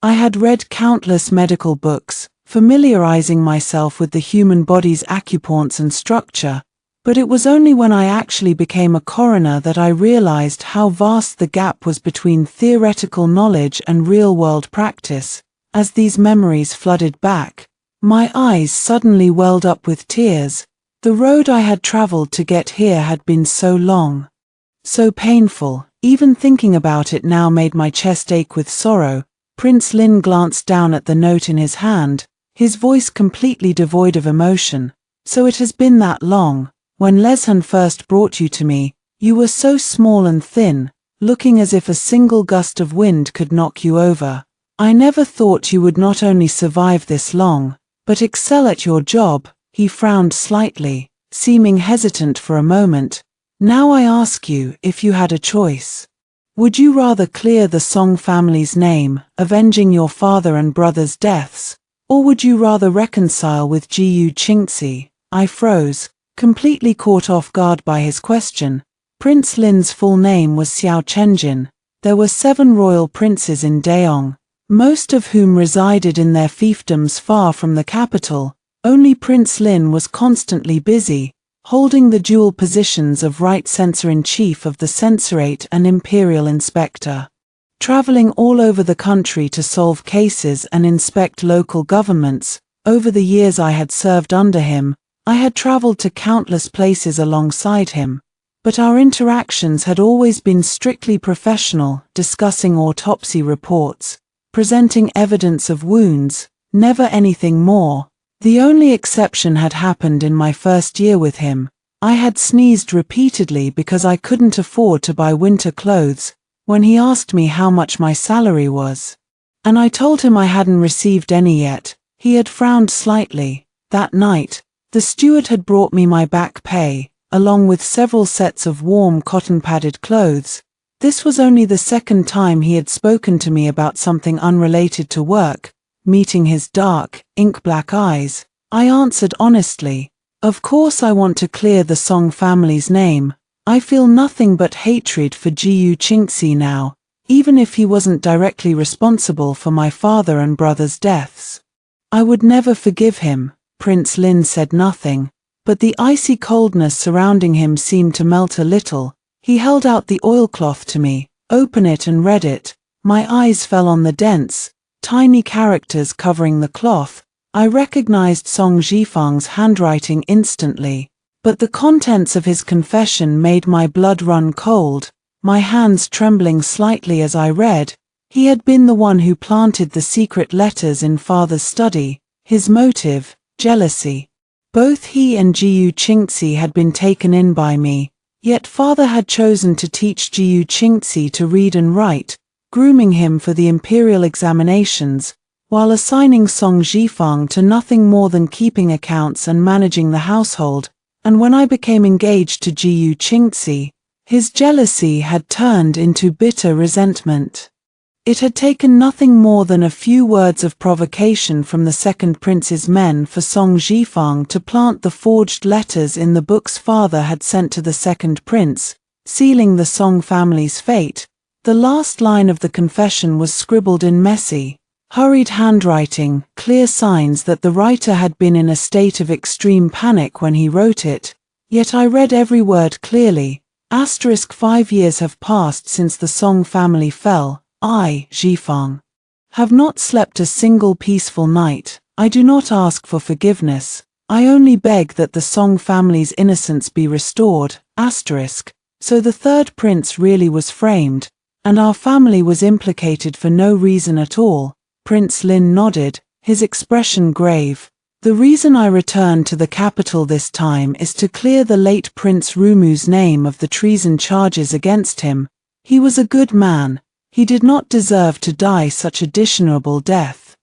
I had read countless medical books, familiarizing myself with the human body's acupoints and structure. But it was only when I actually became a coroner that I realized how vast the gap was between theoretical knowledge and real-world practice. As these memories flooded back, my eyes suddenly welled up with tears. The road I had traveled to get here had been so long, so painful. Even thinking about it now made my chest ache with sorrow. Prince Lin glanced down at the note in his hand, his voice completely devoid of emotion. So it has been that long. When Leshan first brought you to me, you were so small and thin, looking as if a single gust of wind could knock you over. I never thought you would not only survive this long, but excel at your job." He frowned slightly, seeming hesitant for a moment. "Now I ask you, if you had a choice, would you rather clear the Song family's name, avenging your father and brother's deaths, or would you rather reconcile with Jiyu Qingxi?" I froze, completely caught off guard by his question. Prince Lin's full name was Xiao Chenjin. There were 7 royal princes in Daong, most of whom resided in their fiefdoms far from the capital. Only Prince Lin was constantly busy, holding the dual positions of Right Censor-in-Chief of the Censorate and Imperial Inspector. Traveling all over the country to solve cases and inspect local governments, over the years I had served under him, I had traveled to countless places alongside him. But our interactions had always been strictly professional, discussing autopsy reports, presenting evidence of wounds, never anything more. The only exception had happened in my first year with him. I had sneezed repeatedly because I couldn't afford to buy winter clothes, when he asked me how much my salary was. And I told him I hadn't received any yet. He had frowned slightly. That night, the steward had brought me my back pay, along with several sets of warm cotton-padded clothes. This was only the second time he had spoken to me about something unrelated to work. Meeting his dark, ink-black eyes, I answered honestly, "Of course I want to clear the Song family's name. I feel nothing but hatred for Jiyu Qingxi now, even if he wasn't directly responsible for my father and brother's deaths. I would never forgive him." Prince Lin said nothing, but the icy coldness surrounding him seemed to melt a little. He held out the oilcloth to me. "Open it and read it." My eyes fell on the dense, tiny characters covering the cloth. I recognized Song Zhifang's handwriting instantly, but the contents of his confession made my blood run cold, my hands trembling slightly as I read. He had been the one who planted the secret letters in father's study. His motive, jealousy. Both he and Jiyu Qingxi had been taken in by me, yet father had chosen to teach Jiyu Qingxi to read and write, grooming him for the imperial examinations, while assigning Song Zhifang to nothing more than keeping accounts and managing the household. And when I became engaged to Jiyu Qingxi, his jealousy had turned into bitter resentment. It had taken nothing more than a few words of provocation from the second prince's men for Song Zhifang to plant the forged letters in the books father had sent to the second prince, sealing the Song family's fate. The last line of the confession was scribbled in messy, hurried handwriting, clear signs that the writer had been in a state of extreme panic when he wrote it. Yet I read every word clearly. *5 years have passed since the Song family fell. I, Zhifang, have not slept a single peaceful night. I do not ask for forgiveness. I only beg that the Song family's innocence be restored. So the third prince really was framed, and our family was implicated for no reason at all. Prince Lin nodded, his expression grave. "The reason I returned to the capital this time is to clear the late Prince Rumu's name of the treason charges against him. He was a good man. He did not deserve to die such a dishonorable death,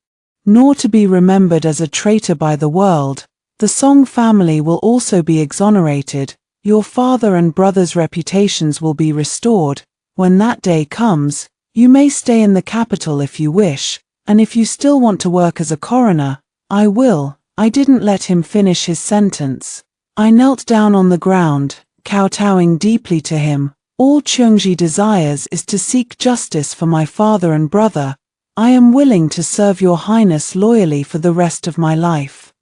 nor to be remembered as a traitor by the world. The Song family will also be exonerated. Your father and brother's reputations will be restored. When that day comes, you may stay in the capital if you wish, and if you still want to work as a coroner, I will." I didn't let him finish his sentence. I knelt down on the ground, kowtowing deeply to him. "All Cheongji desires is to seek justice for my father and brother. I am willing to serve your highness loyally for the rest of my life."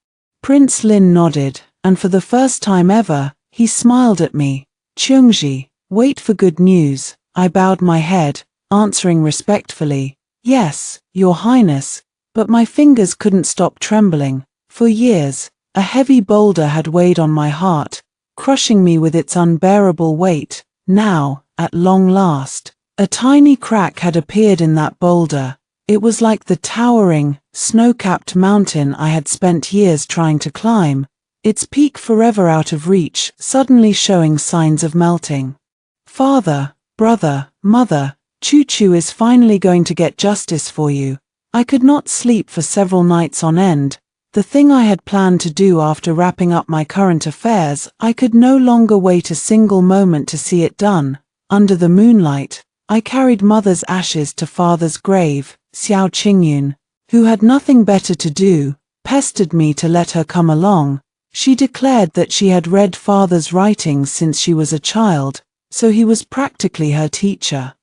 Prince Lin nodded, and for the first time ever, he smiled at me. "Cheongji, wait for good news." I bowed my head, answering respectfully, "Yes, your highness," but my fingers couldn't stop trembling. For years, a heavy boulder had weighed on my heart, crushing me with its unbearable weight. Now, at long last, a tiny crack had appeared in that boulder. It was like the towering, snow-capped mountain I had spent years trying to climb. its peak forever out of reach, suddenly showing signs of melting. Father, brother, mother, Choo-Choo is finally going to get justice for you. I could not sleep for several nights on end. The thing I had planned to do after wrapping up my current affairs, I could no longer wait a single moment to see it done. Under the moonlight, I carried mother's ashes to father's grave. Xiao Qingyun, who had nothing better to do, pestered me to let her come along. She declared that she had read father's writings since she was a child, so he was practically her teacher.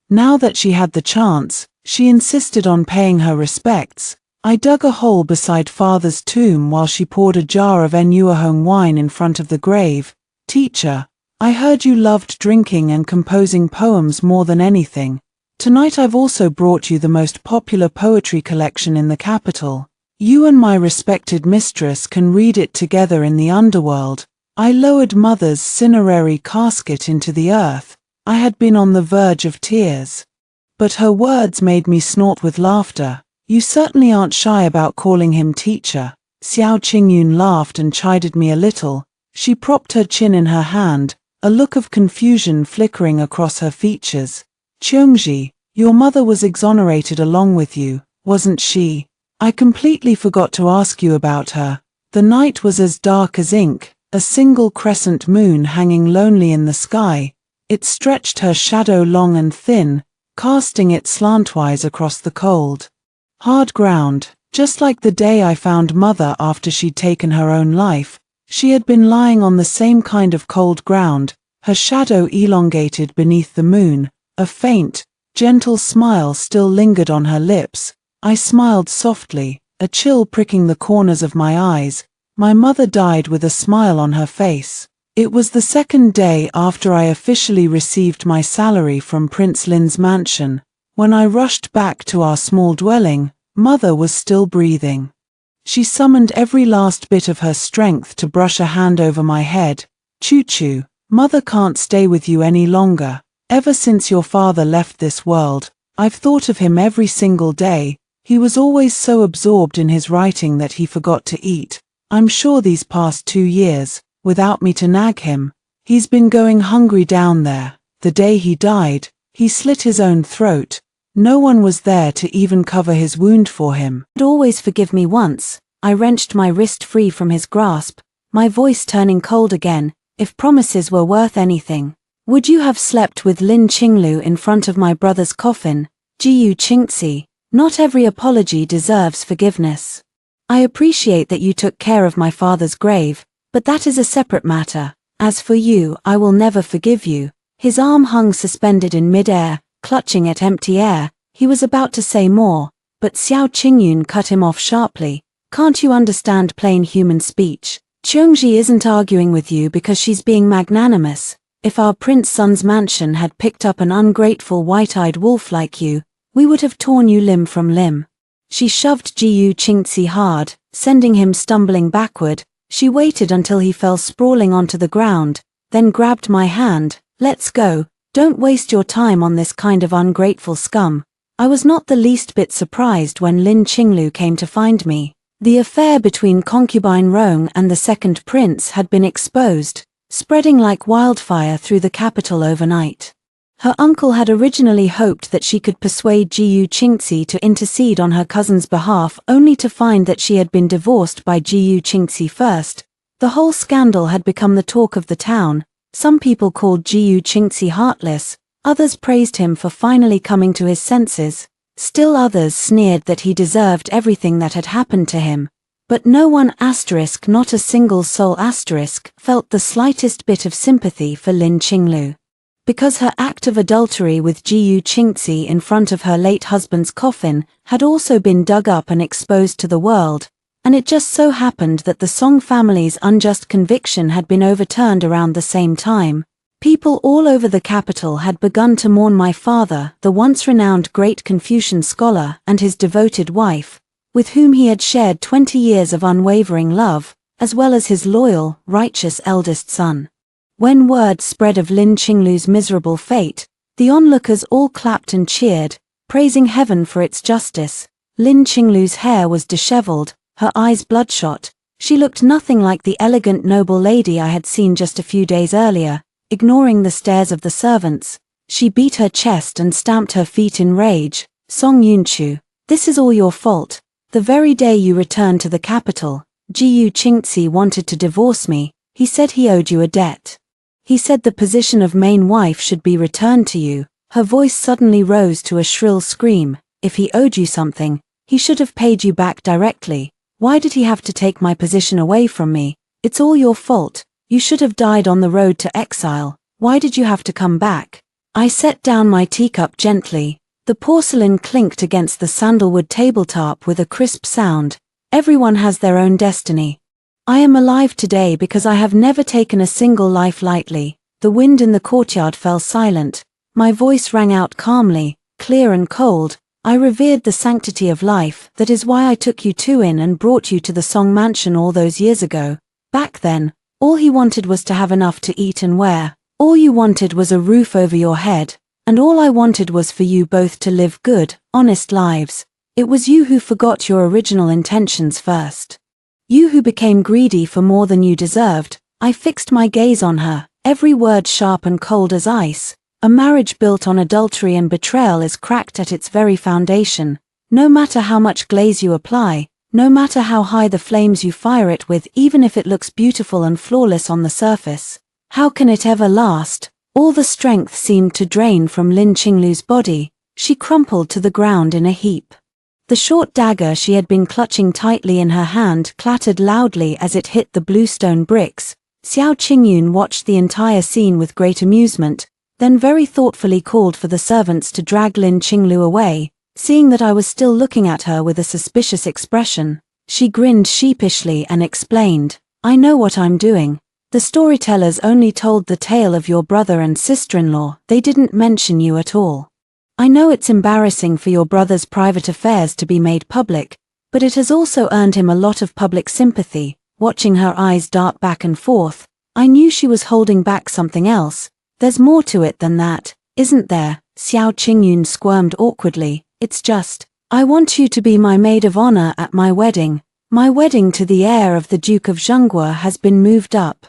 Now that she had the chance, she insisted on paying her respects. I dug a hole beside father's tomb while she poured a jar of Enuahong wine in front of the grave. Teacher, I heard you loved drinking and composing poems more than anything. Tonight I've also brought you the most popular poetry collection in the capital. You and my respected mistress can read it together in the underworld. I lowered mother's cinerary casket into the earth. I had been on the verge of tears. But her words made me snort with laughter. You certainly aren't shy about calling him teacher. Xiao Qingyun laughed and chided me a little. She propped her chin in her hand, a look of confusion flickering across her features. Cheongji, your mother was exonerated along with you, wasn't she? I completely forgot to ask you about her. The night was as dark as ink, a single crescent moon hanging lonely in the sky. It stretched her shadow long and thin, casting it slantwise across the cold, hard ground. Just like the day I found mother after she'd taken her own life, she had been lying on the same kind of cold ground, her shadow elongated beneath the moon. A faint, gentle smile still lingered on her lips. I smiled softly, a chill pricking the corners of my eyes. My mother died with a smile on her face. It was the second day after I officially received my salary from Prince Lin's mansion. When I rushed back to our small dwelling, mother was still breathing. She summoned every last bit of her strength to brush a hand over my head. Choo-Choo, mother can't stay with you any longer. Ever since your father left this world, I've thought of him every single day. He was always so absorbed in his writing that he forgot to eat. I'm sure these past 2 years, without me to nag him, he's been going hungry down there. The day he died, he slit his own throat. No one was there to even cover his wound for him. He'd always forgive me once. I wrenched my wrist free from his grasp, my voice turning cold again. If promises were worth anything, would you have slept with Lin Qinglu in front of my brother's coffin? Jiyu Qingzi, not every apology deserves forgiveness. I appreciate that you took care of my father's grave, but that is a separate matter. As for you, I will never forgive you. His arm hung suspended in mid-air, clutching at empty air. He was about to say more, but Xiao Qingyun cut him off sharply. Can't you understand plain human speech? Cheongji isn't arguing with you because she's being magnanimous. If our prince son's mansion had picked up an ungrateful white-eyed wolf like you, we would have torn you limb from limb. She shoved Jiyu Qingzi hard, sending him stumbling backward. She waited until he fell sprawling onto the ground, then grabbed my hand. Let's go. Don't waste your time on this kind of ungrateful scum. I was not the least bit surprised when Lin Qinglu came to find me. The affair between concubine Rong and the second prince had been exposed, spreading like wildfire through the capital overnight. Her uncle had originally hoped that she could persuade Jiyu Qingzi to intercede on her cousin's behalf, only to find that she had been divorced by Jiyu Qingzi first. The whole scandal had become the talk of the town. Some people called Jiyu Qingzi heartless, others praised him for finally coming to his senses. Still others sneered that he deserved everything that had happened to him. But no one not a single soul felt the slightest bit of sympathy for Lin Qinglu. Because her act of adultery with Jiyu Qingzi in front of her late husband's coffin had also been dug up and exposed to the world, and it just so happened that the Song family's unjust conviction had been overturned around the same time. People all over the capital had begun to mourn my father, the once renowned great Confucian scholar, and his devoted wife, with whom he had shared 20 years of unwavering love, as well as his loyal, righteous eldest son. When word spread of Lin Qinglu's miserable fate, the onlookers all clapped and cheered, praising heaven for its justice. Lin Qinglu's hair was disheveled, her eyes bloodshot. She looked nothing like the elegant noble lady I had seen just a few days earlier. Ignoring the stares of the servants, she beat her chest and stamped her feet in rage. Song Yunchu, this is all your fault. The very day you returned to the capital, Jiyu Qingzi wanted to divorce me. He said he owed you a debt. He said the position of main wife should be returned to you. Her voice suddenly rose to a shrill scream. If he owed you something, he should have paid you back directly. Why did he have to take my position away from me? It's all your fault. You should have died on the road to exile. Why did you have to come back? I set down my teacup gently. The porcelain clinked against the sandalwood tabletop with a crisp sound. Everyone has their own destiny. I am alive today because I have never taken a single life lightly. The wind in the courtyard fell silent. My voice rang out calmly, clear and cold. I revered the sanctity of life. That is why I took you two in and brought you to the Song Mansion all those years ago. Back then, all he wanted was to have enough to eat and wear. All you wanted was a roof over your head. And all I wanted was for you both to live good, honest lives. It was you who forgot your original intentions first. You who became greedy for more than you deserved. I fixed my gaze on her, every word sharp and cold as ice. A marriage built on adultery and betrayal is cracked at its very foundation. No matter how much glaze you apply, no matter how high the flames you fire it with, even if it looks beautiful and flawless on the surface, how can it ever last? All the strength seemed to drain from Lin Qinglu's body. She crumpled to the ground in a heap. The short dagger she had been clutching tightly in her hand clattered loudly as it hit the bluestone bricks. Xiao Qingyun watched the entire scene with great amusement, then very thoughtfully called for the servants to drag Lin Qinglu away. Seeing that I was still looking at her with a suspicious expression, she grinned sheepishly and explained, I know what I'm doing. The storytellers only told the tale of your brother and sister-in-law. They didn't mention you at all. I know it's embarrassing for your brother's private affairs to be made public, but it has also earned him a lot of public sympathy. Watching her eyes dart back and forth, I knew she was holding back something else. There's more to it than that, isn't there? Xiao Qingyun squirmed awkwardly. It's just, I want you to be my maid of honor at my wedding. My wedding to the heir of the Duke of Zhengguo has been moved up.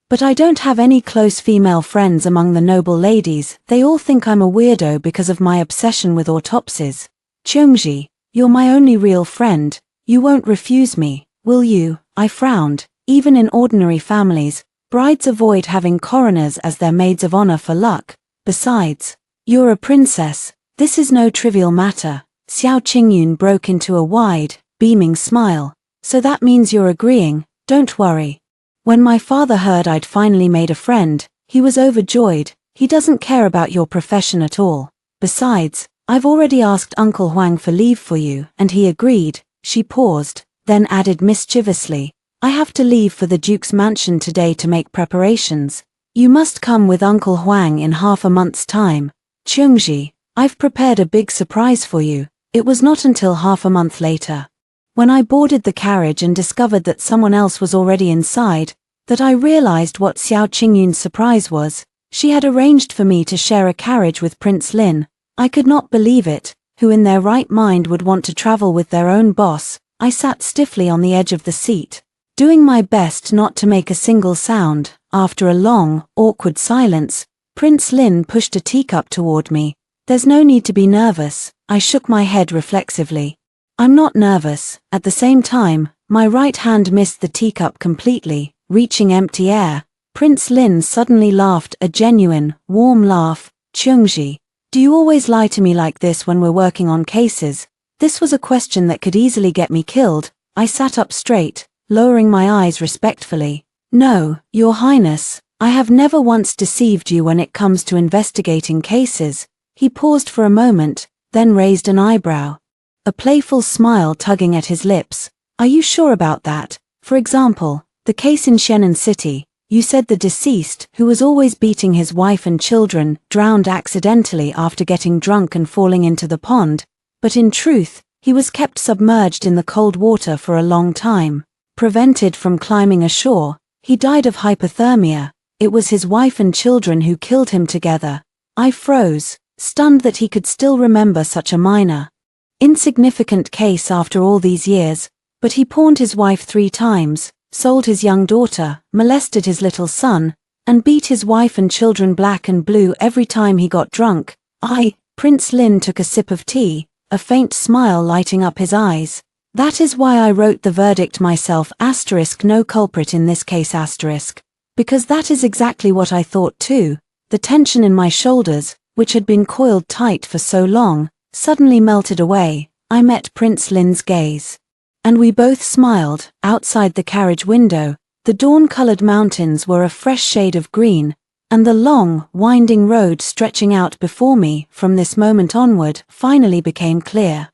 But I don't have any close female friends among the noble ladies. They all think I'm a weirdo because of my obsession with autopsies. Cheongji, you're my only real friend. You won't refuse me, will you? I frowned. Even in ordinary families, brides avoid having coroners as their maids of honor for luck. Besides, you're a princess. This is no trivial matter. Xiao Qingyun broke into a wide, beaming smile. So that means you're agreeing. Don't worry. When my father heard I'd finally made a friend, he was overjoyed. He doesn't care about your profession at all. Besides, I've already asked Uncle Huang for leave for you, and he agreed. She paused, then added mischievously, I have to leave for the Duke's mansion today to make preparations. You must come with Uncle Huang in half a month's time. Cheongji, I've prepared a big surprise for you. It was not until half a month later, when I boarded the carriage and discovered that someone else was already inside, that I realized what Xiao Qingyun's surprise was. She had arranged for me to share a carriage with Prince Lin. I could not believe it. Who in their right mind would want to travel with their own boss? I sat stiffly on the edge of the seat, doing my best not to make a single sound. After a long, awkward silence, Prince Lin pushed a teacup toward me. There's no need to be nervous. I shook my head reflexively. I'm not nervous. At the same time, my right hand missed the teacup completely, reaching empty air. Prince Lin suddenly laughed, a genuine, warm laugh. Cheongji, do you always lie to me like this when we're working on cases? This was a question that could easily get me killed. I sat up straight, lowering my eyes respectfully. No, Your Highness, I have never once deceived you when it comes to investigating cases. He paused for a moment, then raised an eyebrow, a playful smile tugging at his lips. Are you sure about that? For example, the case in Shenan City, you said the deceased, who was always beating his wife and children, drowned accidentally after getting drunk and falling into the pond, but in truth, he was kept submerged in the cold water for a long time, prevented from climbing ashore. He died of hypothermia. It was his wife and children who killed him together. I froze, stunned that he could still remember such a minor, insignificant case after all these years, but he pawned his wife 3 times. sold his young daughter, molested his little son, and beat his wife and children black and blue every time he got drunk. Prince Lin took a sip of tea, a faint smile lighting up his eyes. That is why I wrote the verdict myself, no culprit in this case, because that is exactly what I thought too. The tension in my shoulders, which had been coiled tight for so long, suddenly melted away. I met Prince Lin's gaze. And we both smiled. Outside the carriage window, the dawn-colored mountains were a fresh shade of green, and the long, winding road stretching out before me from this moment onward finally became clear.